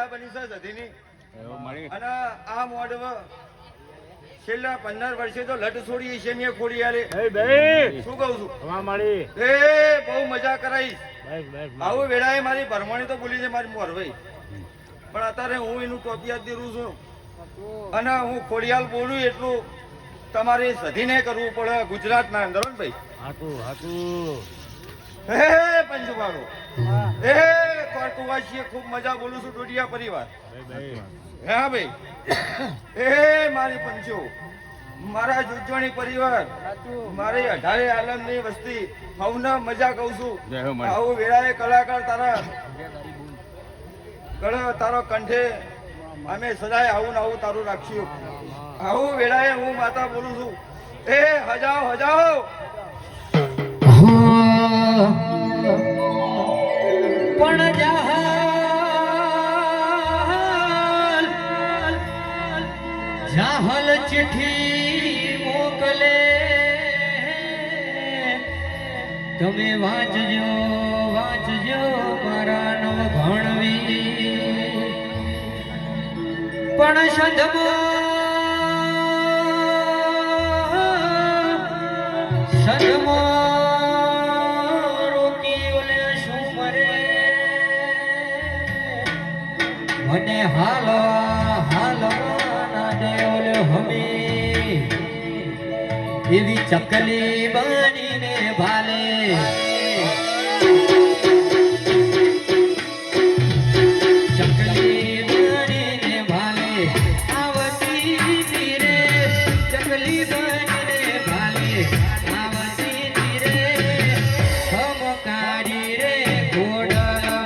વેળા બની છે સધીની અને આ મોડવ છેલ્લા 15 વર્ષે તો લટ છોડી છે મેં ખોડી આલે શું કહું છું એ બહુ મજા કરાઈ આવું વેળાએ મારી ભરમાણી તો બોલી છે મારી મોરભાઈ પણ અત્યારે હું એનું ટોપિયા દેરું છું અને હું ખોડિયાલ બોલું એટલું તમારે સધીને કરવું પડે ગુજરાતના અંદર ને ભાઈ હે પંચવાળો હે કોરકુવાસી ખૂબ મજા બોલું છું ડોડિયા પરિવાર હા ભાઈ એ મારી પંચો મારા જુજવાણી પરિવાર મારી 18 આલમની વસ્તી હવને મજા કહું છું આવું વેળાએ કલાકાર તારો કંઠે અમે સદાય આવું આવું તારું રાખ્યું આવું વેળાએ હું માતા બોલું છું એ હજાઓ પણ જાહલ ચિઠ્ઠી મોકલે તમે વાંચજો મારા નવ ભણવી પણ સંધમો રોકી ઓલે શું મરે મને હાલો એવી ચકલી બનીને ભાલે ચકલી બનીને ભાલે આવતી ધીરે ચકલી બનીને ભાલે આવતી ધીરે સમકારી રે ઘોડમાં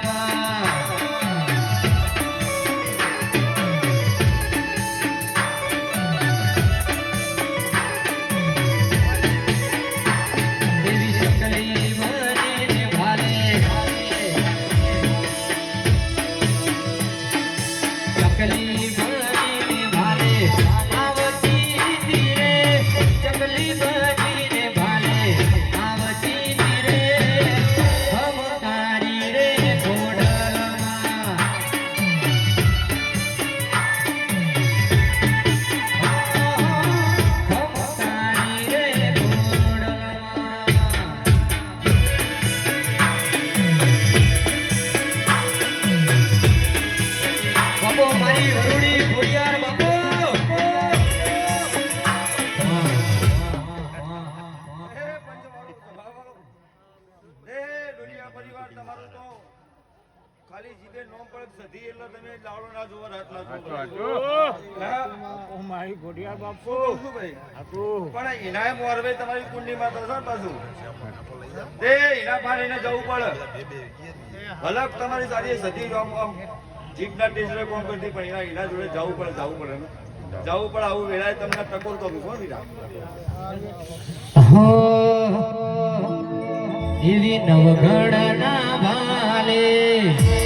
ખાલી જીભે નોમ પડે સધી એટલે તમે લાવડો ના જોવો રાત ના જોવો મારી ઘોડિયાળ બાપુ પણ એના મોરવે તમારી કુંડીમાં તો છે પાછું તે એના પાણીને જવું પડે ભલક તમારી સારી સધી આમ જીભના ટેસ્ટરે કોમ કરતી પણ એના જોડે જવું પડે ને જવું પડે આવું વેળાએ તમને ટકોર કરું કોણ વીરા એવી નવઘડના ભાલે